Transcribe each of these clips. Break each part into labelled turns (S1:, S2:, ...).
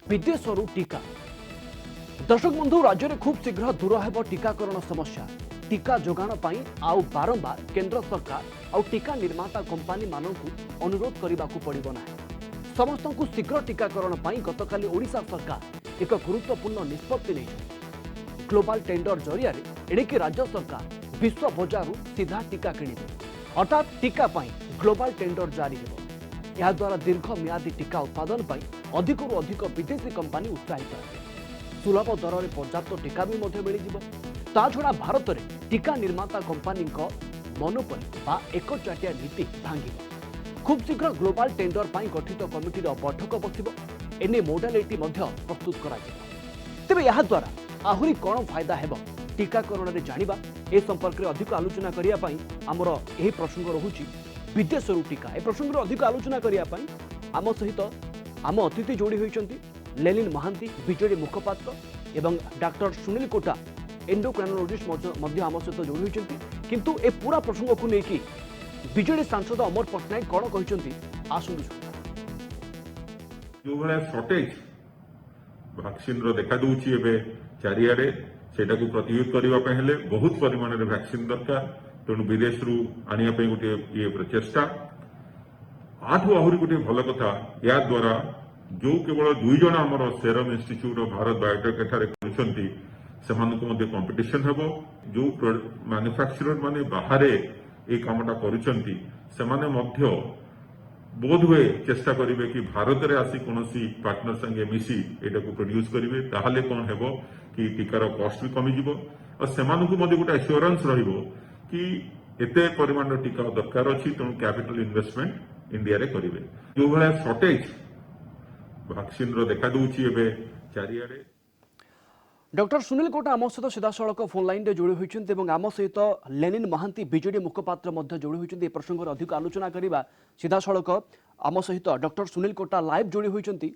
S1: विदेशरू टीका दर्शक बंधु राज्य में खूब शीघ्र दूर हो टीकाकरण समस्या टीका जोगाण पाई आउ बारंबार केंद्र सरकार आउ टीका निर्माता कंपनी मानकु अनुरोध करने को पड़ो ना समस्त को शीघ्र टीकाकरण पाई गतकाली ओडिशा सरकार एक गुरुत्वपूर्ण निष्पत्ति नहीं ग्लोबल टेंडर जरिया एणिकी राज्य सरकार विश्व बजारू सीधा टीका किणिबे अर्थात टीका पाई ग्लोबल टेंडर जारी हो यह द्वारा दीर्घ मियादी टीका उत्पादन पाई अधिकरू अधिक विदेशी कंपनी उत्साहित हे सुलभ दर में पर्याप्त टीका भी मिल छड़ा भारत में टीका निर्माता कंपनी मोनोपोली बा एकचाटिया नीति भांगी खूब शीघ्र ग्लोबल टेंडर पाई गठित कमिटी बैठक बसिबो एने मोडालिटी प्रस्तुत करा तेबे यह द्वारा आहुरी कौन फायदा हेबो टीकाकरण में जानिबा ए संपर्क में अधिक आलोचना करिया पाई हमर एही प्रसंग रहुची विदेशरू टीका ए प्रसंग में अधिक आलोचना करिया पाई आम सहित आम अतिथि जोड़ी होइचंती लेनिन महांती बीजेडी मुखपात्र एवं डॉक्टर सुनील कोटा एंडोक्राइनोलॉजिस्ट मध्य आम सहित जोड़ी होइचंती किंतु ए पूरा प्रसंग को लेकिन बीजेडी सांसद अमर पट्टनायक कौन कहते आसतु
S2: जो भाया सर्टेज वैक्सीन देखा दूची चारिआडे सेटा को प्रतिरोध करने हेले बहुत परिमाण में वैक्सीन दरकार तेणु विदेश रु आने गोटे ये प्रचेषा आठू आहरी गोटे भल कथा या द्वारा जो केवल दुई जन आमर सेरम इन्स्टिट्यूट भारत बायोटेक एठारे करछंती सेमानकु कंपिटिशन हेबो जो मैन्युफैक्चरर माने बाहरे ए कामटा करुछंती सेमाने मध्य बोध हुए चेष्टा करिवे कि भारत रे आसी कोनोसी पार्टनर संगे मिसी एटा को प्रोड्यूस करिवे ताहाले कोन हेबो कि टीकार कॉस्ट भी कमी जिवो और सेमानकु मध्ये गोटे एश्योरेंस रहिबो कि एते परिमाण टीका दरकार अछि तेणु कैपिटल इन्वेस्टमेंट इंडिया रे करिवे जो भाया शॉर्टेज वैक्सीन देखा दूची चारिआडे
S1: डॉक्टर सुनील कोटा आम सहित सीधा सड़क फोन लाइन रे जोड़ी होइछन्ते एवं आम सहित लेनिन महांती बीजेडी मुखपात्र मध्य जोड़ी होइछन्ते ए प्रसंग रे अधिक आलोचना करिबा सीधा सड़क आम सहित डॉक्टर सुनील कोटा लाइव जोड़ी होइछन्ती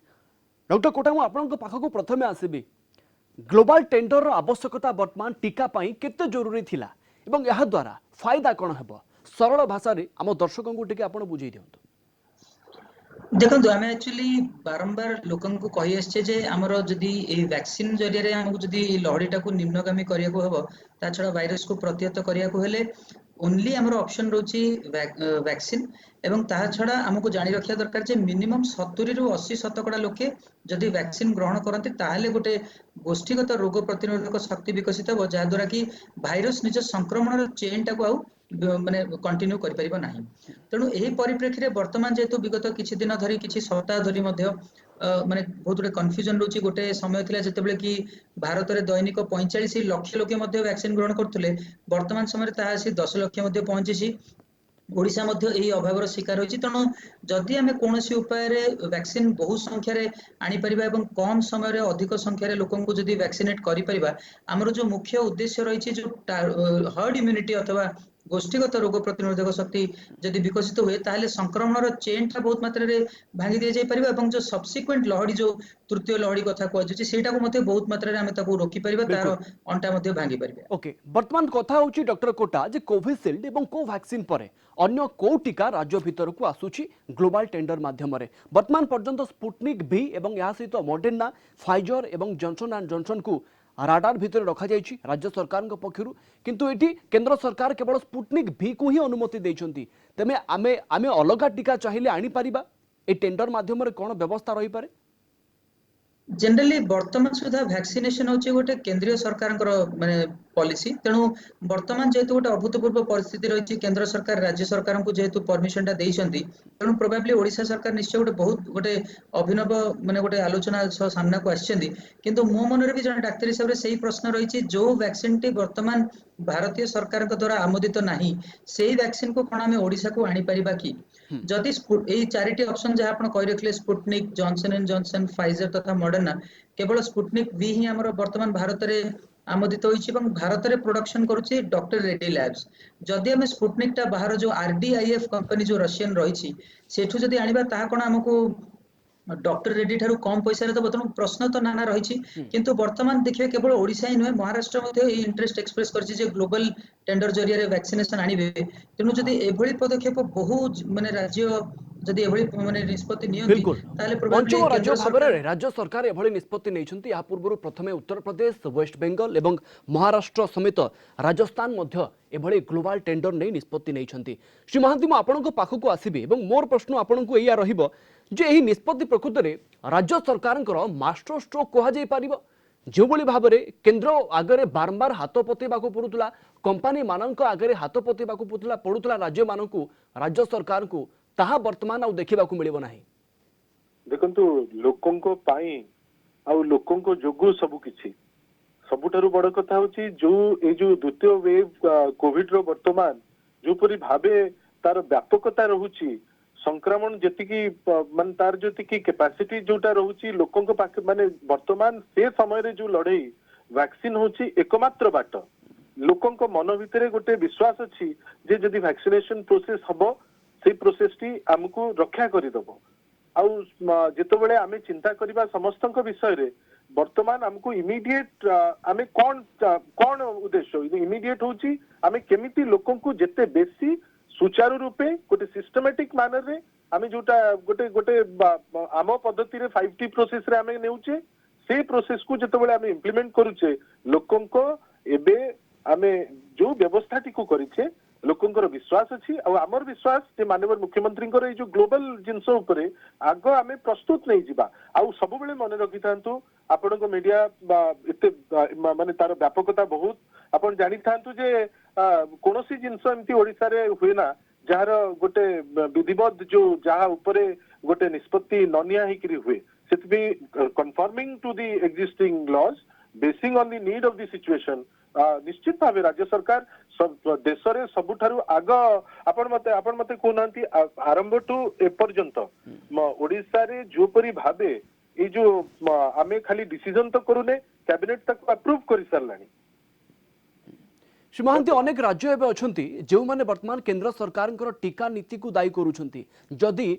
S1: डॉक्टर कोटा मु आपनक पाखकु प्रथमे आसीबी ग्लोबल टेंडर आवश्यकता वर्तमान टीका पाई केते जरूरी थिला एवं यह द्वारा फायदा कोन हेबो सरल भाषा रे आम दर्शकों को टिके आपण बुझेई दियंतु
S3: देखो आम एक्चुअली बारंबार लोकन को कही आसचे आमर जदि वैक्सीन जरिया आमको जदि लहरीटा को निम्नगामी करने को हम ता छड़ा भाइरस को प्रतिहत करने को हेले ओनली आमर ऑप्शन रोची वैक्सीन एवं ता छड़ा आमको जानी रखा दरकार जे मिनिमम 70 रु 80% लोके जदि वैक्सीन ग्रहण करते ताहले गोटे गोष्ठीगत रोग प्रतिरोधक शक्ति विकसित हो जहाँ द्वारा कि भाइरस निज संक्रमण चेन टाको आउ माने कंटिन्यू करि परिबो नाही तेणु एही परिप्रेक्षी रे वर्तमान जेतु विगत किछि दिन धरि किछि सप्ताह धरि मध्य माने बहुत गुटे कन्फ्यूजन रोची गोटे समय थिला जेतेबेले कि भारत रे दैनिक 45 लाख लोके मध्य वैक्सीन ग्रहण करथुले वर्तमान समय रे ताहा 10 लाख मध्य पहुंचीसी ओडिशा मध्य यही अभाव शिकार होती तेणु जदि आम कौन उपाय वैक्सीन बहुत संख्यार आनीपर और कम समय अधिक संख्यार लोक जदि वैक्सीनेट कर जो मुख्य उद्देश्य रही जो हर्ड इम्यूनिटी अथवा गोष्ठीगत रोग प्रतिरोधक शक्ति जदि विकसित हुए ताहले संक्रमण चेन टा बहुत मात्रा रे भांगी दिया जाय परिबा एवं जो सब्सिक्वेंट लहड़ी जो तृतीय लहड़ी कथा कहछि सेटा को मते बहुत मात्रा रे हमें ताको रोकी परिबा तार अंटा मते भांगी परिबा
S1: ओके वर्तमान कथा होछि डॉक्टर कोटा जे कोविशील्ड एवं कोवैक्सीन परे अन्य को टीका राज्य भीतर को आसुछि ग्लोबल टेंडर माध्यम रे वर्तमान पर्यंत स्पुटनिक भी एवं या सहित मॉडर्ना फाइजर एवं जॉनसन एंड जॉनसन को राडार भीतर रखा जाइछि राज्य सरकार पक्षरु किंतु एटी केंद्र सरकार केवल स्पुटनिक भी को ही अनुमति देइछंती तमे आमे आमे अलगा टीका चाहिए आनी परिबा ए टेंडर माध्यम रे कोन व्यवस्था रही पारे
S3: जनरली वर्तमान सुधा वैक्सीनेशन होचे गोटे केंद्रीय सरकार माने पॉलिसी तेणु वर्तमान जेहेतु गोटे अभूतपूर्व परिस्थिति रही केंद्र सरकार राज्य सरकार को जेहेतु परमिशन टा देइछंती तेणु प्रोबेबली ओडिशा सरकार निश्चय गोटे बहुत गोटे अभिनव माने गोटे आलोचना सामना को आछिसेंती किंतु मो मन रे भी जन डाक्टर हिसाब रे सही प्रश्न रही जो वैक्सीन टी वर्तमान भारतीय सरकार द्वारा आमोदित नहीं सेही वैक्सीन को कोन आमे ओडिशा को आनी परिबा कि जदि एई चारिटी ऑप्शन जहां आपण कहि रखले Sputnik Johnson and Johnson Pfizer तथा मॉडर्ना केवल स्पुटनिक भी ही हमर वर्तमान भारत रे आमोदित होइछि एवं भारत रे प्रोडक्शन करूछि डॉक्टर रेड्डी लैब्स जदि हम स्पुटनिक टा बाहर जो आरडीआईएफ कंपनी जो रशियन रहिछि सेठु जदि आनिबा ताहा कोन हमकु डॉक्टर रेड्डी ठारू कम पैसा रे तो बतन प्रश्न तो नाना रही किंतु वर्तमान देखिए केवल ओडिशा ही नुहे महाराष्ट्र मध्य इंटरेस्ट एक्सप्रेस करछि जे ग्लोबल टेंडर जरिया रे वैक्सीनेशन आनिबे तेनु जदि एभली पदक्षेप बहु माने राज्य जदि एभଳି माने निष्पत्ति नियंती
S1: बिल्कुल
S3: ताले प्रोबेबली
S1: पंचम राज्य
S3: केंद्र
S1: भाव
S3: सरकार
S1: राज्य सरकार एभली निष्पत्ति नहीं या पूर्व प्रथमे उत्तर प्रदेश वेस्ट बेंगल एवं महाराष्ट्र समेत राजस्थान मध्य एभली ग्लोबल टेंडर नहीं निष्पत्ति नहीं श्री महांती मु आपनक पाखक आसीबे एवं मोर प्रश्न आपनक एया रहिबो जे एही निष्पत्ति प्रकृत रे राज्य सरकारଙ୍କର मास्टर स्ट्रोक कहा जाय परिबो जो भली भाव में केंद्र आगे बारंबार हाथ पतेवा पड़ूला कंपानी मानक आगे हाथ पतेवा पड़ूला राज्य मानक राज्य सरकार को ताहा वर्तमान आउ देखा मिल ना
S4: देखंतु लोकंको पाई आउ लोकंको जोगु सब किछि सबुठारु बड़ कथा होची जो ए जो द्वितीय वेव कोविड रो वर्तमान जो परि भाबे तार व्यापकता रहुची संक्रमण जेतिकी मान तार जेतिकी कैपेसिटी जोटा रहुची लोकंको पाखे माने वर्तमान से समय रे जो लड़ाई वैक्सीन होची एकमात्र बाट लोकंको मन भितरे गोटे विश्वास अछि जे जदि वैक्सीनेशन प्रोसेस हबो से प्रोसेस टी हमकु रक्षा करि दबो आउ जेतबेले आमे चिंता करिबा समस्तक विषय रे वर्तमान हमकु इमीडिएट आमे कोन उद्देश्य इमीडिएट होची आमे केमिति लोकंकु जेते बेसी सुचारू रूपे गोटे सिस्टमैटिक मैनर रे आमे जोटा गोटे गोटे आम पद्धति रे 5T प्रोसेस रे आमे नेउचे से प्रोसेस को जेतबेले आमे इंप्लीमेंट करूचे लोकंको एबे आमे जो व्यवस्था टी को करिचे लोकंकर विश्वास अछि और आमर विश्वास जे माननीय मुख्यमंत्री ए जो ग्लोबल जिनस उपरे आग आमे प्रस्तुत नहीं जिबा आउ सब बेले मन रखि थांतु आपण को मीडिया एते माने तार व्यापकता बहुत आपण जानि थांतु जे कोनोसी जिनस एमती ओडिसा रे हुए ना जहार गोटे विधिवत जो जहा उपरे गोटे निष्पत्ति ननिया हिकरी हुए सेतबी confirming to the existing laws basing on the need of the situation निश्चित भाव राज्य सरकार देश रे सबुठारु आग आपण मते कोनांती आरंभ टू एपर्यंत ओडिसा रे जो परी भाबे ए जो आमे खाली डिसीजन तो करूने कैबिनेट तक अप्रूव करि सरलानी
S1: श्री महांती अनेक राज्य एवं अच्छा जो मैंने वर्तमान केंद्र सरकार टीका नीति को दायी करुँच जदि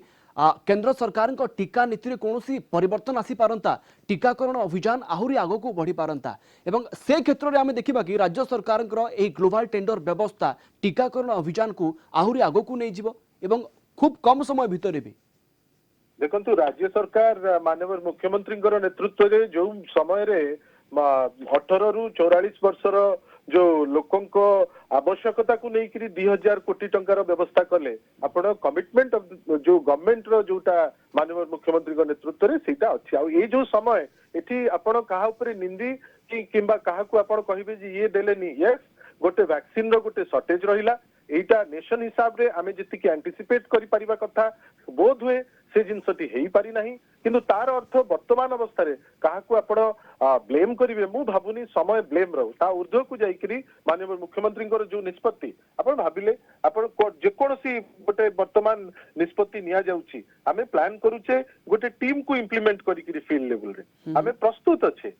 S1: केंद्र सरकार टीका नीति में कौन परिवर्तन आसी पारंता टीकाकरण अभियान आहुरी आग को बढ़ी पारंता एवं से क्षेत्र में आम देखा कि राज्य सरकार ग्लोबल टेंडर व्यवस्था टीकाकरण अभियान को आहुरी आग को नहीं जीव एवं खूब कम समय भितर भी
S4: देखंतु राज्य सरकार माननीय मुख्यमंत्री नेतृत्व रे जो समय रे 18 रु 44 वर्षर जो लोकों को आवश्यकता को लेकर 2000 कोटी टंकार व्यवस्था कले आपण कमिटमेंट जो गवर्नमेंट रो जोटा माननीय मुख्यमंत्री नेतृत्व रे सेटा अछि आ ए जो समय एठी आपण कहा ऊपर निंदी कि किंबा कहा को आपण कहिबे जे ये देलेनी यस गोटे वैक्सीन रो गोटे शॉर्टेज रहिला एटा नेशन हिसाब रे आमे जति कि एंटिसिपेट करि परिबा कथा बोध हुए से जिनसटी हेई पारि नाही किंतु तार अर्थ वर्तमान अवस्था रे कहा को आपण ब्लेम करिवे मु भाबुनी समय ब्लेम रो ता ऊर्ध्व को जाईकरी माननीय मुख्यमंत्री जो निष्पत्ति आपण भाबिले आपण जे कोनसी गोटे वर्तमान निष्पत्ति निया जाउची आमे प्लान करूचे गोटे टीम को इंप्लीमेंट करिकरी फील्ड लेवल रे आमे प्रस्तुत अच्छे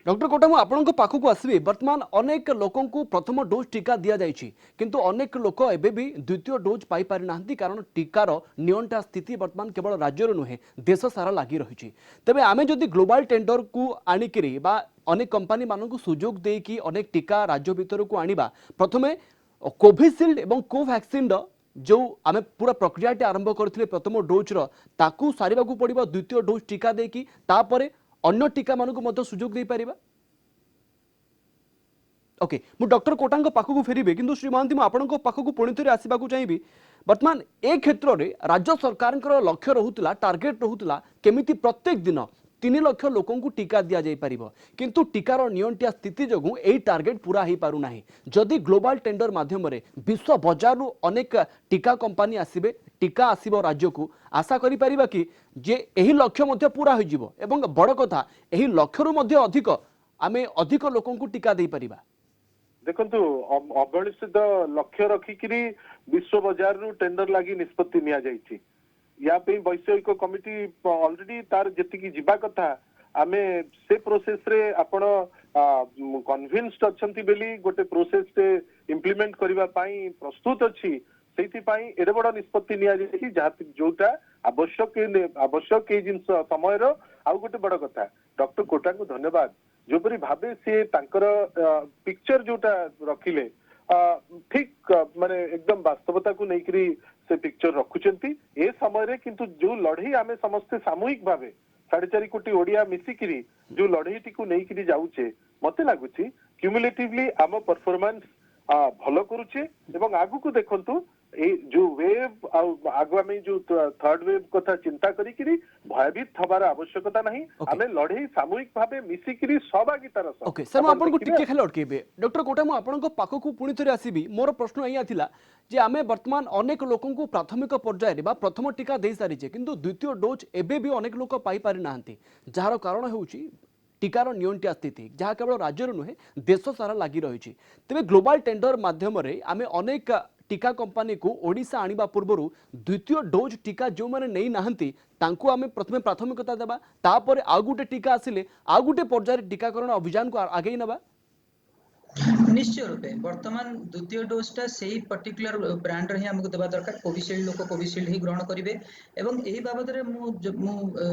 S1: डॉक्टर कोटा आपण पाखक आसबे वर्तमान अनेक लोकों को प्रथम डोज टीका दि जाइए किंतु अनेक लोक एबे भी द्वितीय डोज पाई पारि नांती कारण टीकार नियंटा स्थिति वर्तमान केवल राज्य नुहे देश सारा लगी रही तेबे आमे जदि ग्लोबल टेंडर को आनिकरी बा अनेक कंपनी मानक सुजोग देकी अनेक टीका राज्य भीतर को आनिबा प्रथमे कोविशील्ड एवं कोवैक्सीन जो आमे पूरा प्रक्रियाटी आरंभ करथिले प्रथम डोज रो ताकू सारिबा को पड़िबो द्वितीय डोज टीका देकी तापरे अन्य टीका मानक मध्य सुजोग दे पारिबा ओके मु डॉक्टर कोटांग पाखक फेरिबे किंतु श्री महांती मु आपनक पाखक पुणी थे आसवा चाहिए वर्तमान ए क्षेत्र में राज्य सरकार लक्ष्य रहुतला टार्गेट रहुतला केमिति प्रत्येक दिन 3 लाख लोकों को टीका दिया जाई परिबो किंतु टीकार नियंटिया स्थिति जगु एई टार्गेट पूरा ही पारु नाही जदि ग्लोबल टेंडर माध्यम रे विश्व बाजार अनेक टीका कंपनी आसीबे टीका आसीबो राज्य को आशा करि परिबा कि जे एही लक्ष्य मध्ये पूरा होई जिवो एवं बड़ कथा एही लक्ष्य रु मध्ये अधिक आमे अधिक लोकों को टीका देई परिबा
S4: देखंतु अबलिस्थित लक्ष्य रखिकरी विश्व बाजार रु टेंडर लागि निष्पत्ति निया जाईछि या पे वैषयिक कमिटी ऑलरेडी तार जेतिकी जिबा कथा आमे से प्रोसेस रे आपण कन्विन्स्ड अछंती बेली गोटे प्रोसेस रे इंप्लीमेंट करिवा पाई प्रस्तुत अछि सेति पाई एडे बड़ निष्पत्ति निया जाईछि जोटा आवश्यक ए जिंस समय रो आ गोटे बड़ कथा डॉक्टर कोटा को धन्यवाद जो परी भाबे से तांकर पिक्चर जोटा रखिले ठीक माने एकदम वास्तवता को लेकरी से पिक्चर रखुचंती ए समय रे किंतु जो लड़ई आमे समस्ते सामूहिक भावे 4.5 कोटी ओडिया मिसिकिरी जो लड़ई टी को नहीं किरी जाउचे मते लागुची क्यूमुलेटिवली आम परफॉर्मेंस भलो करूचे एवं आगु को देखंतु ए जो वेव आगामी जो थर्ड वेव कथा चिंता करिकिरी भयभीत हबार आवश्यकता नहीं आमे लड़ई सामूहिक भावे मिसिकिरी सहभागितार सह
S1: ओके सर आपन को टिके खेल अटकेबे डॉक्टर कोटा मु आपन को पाखो को पुणी थरे आसीबी मोर प्रश्न एया थिला जे आमे वर्तमान अनेक लोकन को प्राथमिक पर्याय रे बा प्रथम टीका देई सारिचे किंतु द्वितीय डोज एबे भी अनेक लोक पाई पारि नाहंती जार कारण होउची टीकार नियंत्या स्थिति जहाँ केवल राज्य नुहे देश सारा लगी रही तेज ग्लोबल टेंडर माध्यम आम अनेक टीका कंपनी को ओडिशा आनिबा पूर्व द्वितीय डोज टीका जो मैंने नहीं नाहंती तांको आमे प्रथमे प्राथमिकता देबा तापर आउ गुटे टीका आसिले आउ गुटे पर्याय टीकाकरण अभियान को आगे नबा
S3: निश्चय रूपे वर्तमान द्वितीय डोजटा सेही पर्टिकुलर ब्रांड रे हमको देबा दरकार कोविशील्ड लोक कोविशील्ड ही ग्रहण करिवे एवं एही बाबद रे मु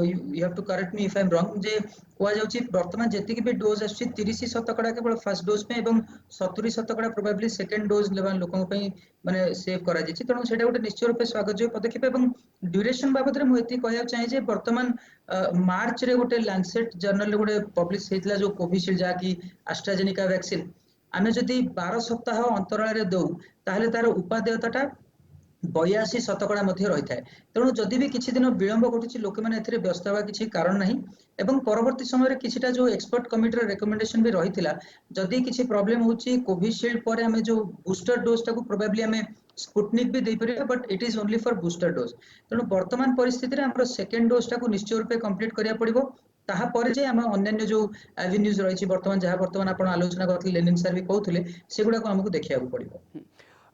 S3: you have to correct me if I am wrong जे कोआ जाउची वर्तमान जेतिक भी डोज आछि 30% केवल फर्स्ट डोज पे एवं 70% प्रोबेबली सेकंड डोज लेवल लोकन पई माने सेव करा जाछि तणो सेटा गोटे निश्चय रूपे स्वागत पदक्षेप एवं ड्यूरेशन बाबद रे मु एति कहया चाहे जे वर्तमान मार्च रे गोटे लैंसेट जर्नल रे गोटे पब्लिश हेतला जो कोविशील्ड जा कि एस्ट्राजेनेका वैक्सीन आमे जदि 12 सप्ताह अंतराल रे दउ ताहले तार उपादेयताटा 82% मध्य रही थाए तेणु जदि भी किछि दिन विलंब घटुछि लोक माने एथिरे व्यस्त होबा किछि कारण नाही एवं परवर्ती समय रे किछिटा जो एक्सपर्ट कमिटी रे रिकमेंडेशन भी रहिथिला जदि किछि प्रॉब्लम होछि कोविशील्ड पर हमें जो बूस्टर डोज टाको प्रोबेबली हमें स्पुटनिक भी दे परिया but it is only for booster dose तेणु वर्तमान परिस्थिति रे हमरो सेकंड डोज टाको निश्चय रूपे कंप्लीट करिया पड़िबो ताहा पर जे हम अन्य जो एवेन्यूज रही वर्तमान जहाँ वर्तमान आपण आलोचना करथिले लेनिन सर भी कहउथिले सेगुडा को हमकु देखिया पड़िबो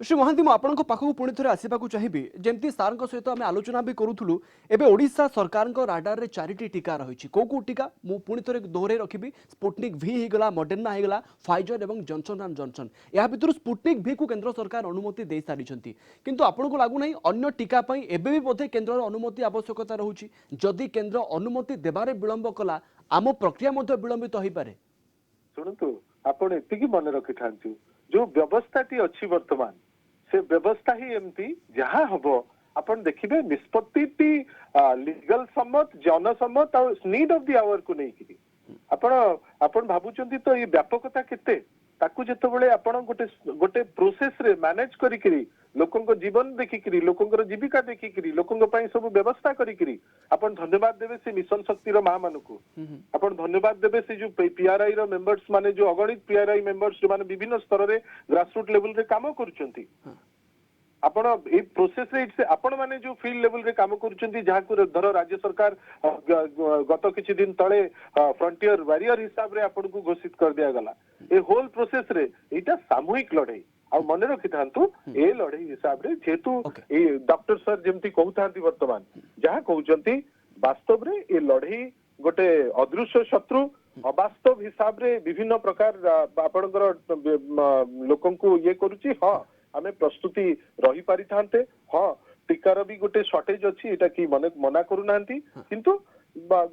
S1: श्री महांती आपको पाखक पुणी थे आसवाक चाहिए जमती सार सहित आम आलोचना भी करूँ एवं ओडिशा सरकार राडार रे 4टी टीका रही कौ टीका मु पुणी थे दोहरे रखी स्पुटनिक भी होगा मॉडर्ना होगा फाइजर और जॉनसन एंड जॉनसन या भितर स्पुटनिक भी को केंद्र सरकार अनुमति दे सारी किंतु आपको लगुना अन्य टीका एबे भी बोधे केंद्र अनुमति आवश्यकता रोचे जदि केंद्र अनुमति देवारे विलंब कला आम प्रक्रिया विलंबित हो पारे
S4: शुणु आपण एतिकी मन रखि थांतु जो व्यवस्थाटी अच्छी वर्तमान से व्यवस्था ही एमती जहाँ हबो आपण देखिबे निष्पत्ति लीगल सम्मत जनसम्मत और नीड ऑफ द आवर को नहीं किरी आपण भाबुचंती तो ये व्यापकता केते ताकू जेतबेले आपण गोटे प्रोसेस रे मैनेज करी किरी लोकंको जीवन देखि किरी लोकंकर जीविका देखि किरी लोकंक पई सब व्यवस्था करी किरी आपण धन्यवाद देबे से मिशन शक्ति रो मां मानकू आपण धन्यवाद देबे से जो पीआरआई रो मेंबर्स माने जो अगणित पीआरआई मेंबर्स जो माने विभिन्न स्तर रे ग्रासरूट लेवल रे काम करूचंती आपण ए प्रोसेस रे से आपण माने जो फील्ड लेवल रे काम करूचंती जहा को धर राज्य सरकार गत किछि दिन तळे फ्रंटियर वॉरियर हिसाब रे आपण को घोषित कर दिया गला ए होल प्रोसेस रे एटा सामूहिक लड़ाई आ मन रखि थांतु ए लड़ाई हिसाब रे जेतु ए डॉक्टर सर जेमती कहउथांती वर्तमान जहा कहउचंती वास्तव रे ए लड़ाई गोटे अदृश्य शत्रु अवास्तव हिसाब रे विभिन्न प्रकार आपणकर लोकन को ये करूची हां आमे प्रस्तुति रही पारि थांते हां टीकार भी गोटे शॉर्टेज अछि एटा की मना करू नांती किंतु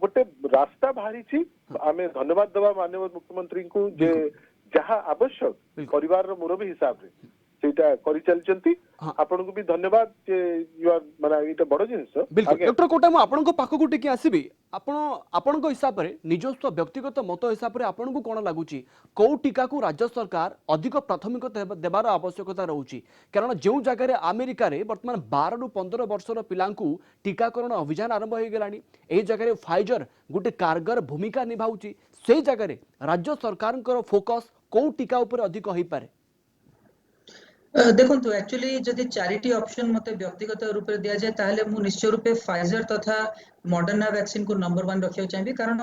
S4: गोटे रास्ता बाहरी छी आमे धन्यवाद देबा माननीय मुख्यमंत्री को जे जहाँ आवश्यक परिवार रो मुरबी हिसाब रे सेटा करि चलचंती आपन को भी धन्यवाद जे यू आर माने एटा बड़ जिंस
S1: बिल्कुल डॉक्टर कोटा मु आपन को पाखको टिके आसीबी आपन को हिसाब रे निजस्व व्यक्तिगत मत हिसाब रे आपन को कोन लागुची को टीका को राज्य सरकार अधिक प्राथमिकता देबार आवश्यकता रहउची कारण जो जगह रे अमेरिका रे वर्तमान 12 रु 15 वर्षर पिलांकु टीकाकरण अभियान आरंभ हो गलानी एही जगह रे फाइजर गुटे कारगर भूमिका निभाउची से जगह रे राज्य सरकार फोकस को टीका ऊपर अधिक होई पारे
S3: देखो एक्चुअली जदि 4टी ऑप्शन मते व्यक्तिगत रूप से दिया जाए ताहले मु निश्चय रूपे फाइजर तथा मॉडर्ना वैक्सीन को नंबर 1 रखियो चाहिए कारण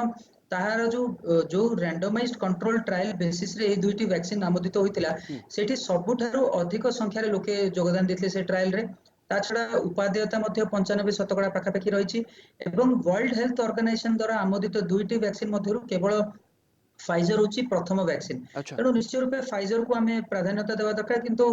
S3: ताहार जो रैंडमाइज्ड कंट्रोल ट्रायल बेसिस रे ए दुईटी वैक्सीन आमोदित होइतिला सेठी सबुठारो अधिक संख्या रे लोके योगदान देथिले से ट्रायल रे ता छडा उपादेयता मध्ये 95% पाखापाखि रहिछि एवं वर्ल्ड हेल्थ ऑर्गेनाइजेशन द्वारा आमोदित दुईटी वैक्सीन मध्यरु केवल फाइजर होची प्रथम वैक्सीन तेणु निश्चय रूपे फाइजर को आमे प्राधान्यता देवा दरकार किंतु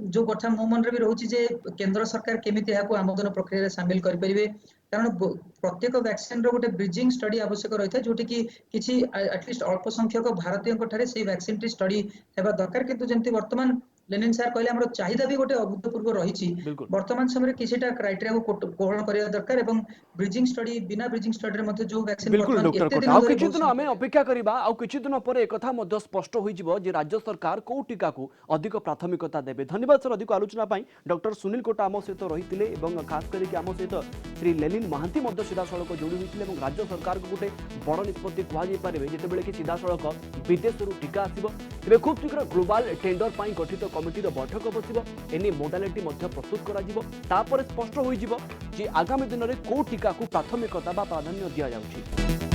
S3: जो कथा मो मन रे भी रहउची जे केंद्र सरकार केमिति या को आमोदन प्रक्रिया रे शामिल करि परिबे कारण प्रत्येक वैक्सीन रो गोटे ब्रिजिंग स्टडी आवश्यक रहिता जोटी कि किछि एटलिस्ट अल्प संख्यक भारतीय को ठारे से वैक्सीन टी स्टडी हेबा दरकार किंतु जेंति वर्तमान लेनिन सार कहले हमर चाहिदा भी गोटे अभूतपूर्व रही
S1: बिल्कुल
S3: वर्तमान समय किसीटा क्राइटेरिया को कोहल करिया दरकार एवं ब्रिजिंग स्टडी बिना ब्रिजिंग स्टडी रे मध्ये जो वैक्सीन
S1: बिल्कुल
S3: वर्तमान
S1: डॉक्टर
S3: एते
S1: कोटा
S3: दिन
S1: आउ
S3: धरि
S1: किछि
S3: बहुत
S1: दिन आमे
S3: संख्या
S1: अपेक्षा करिबा आउ किछि दिन पर एक कथा मध्ये स्पष्ट होई जिवो जे राज्य सरकार को टीका को अधिक प्राथमिकता देबे। धन्यवाद सर अधिक आलोचना पाई। डॉक्टर सुनील कोटा आम सहित रहिथिले एवं खास करके आम सहित श्री लेलिन महांती मध्ये सीधा सड़क जोड़ी होइथिले एवं राज्य सरकार को गोटे बड़ निष्पत्ति कुहा जाई पारे जेतेबेले कि सीधा सड़क विदेश रु टीका आसीबो। तेबे खूब शीघ्र ग्लोबल टेंडर पाई गठित कमिटी बैठक बसिबो एनी मोडालिटी मध्ये प्रस्तुत करा जिवो तापर स्पष्ट होई जिवो जे आगामी दिन में को टीका को प्राथमिकता बा प्राधान्य दिया जाउछि।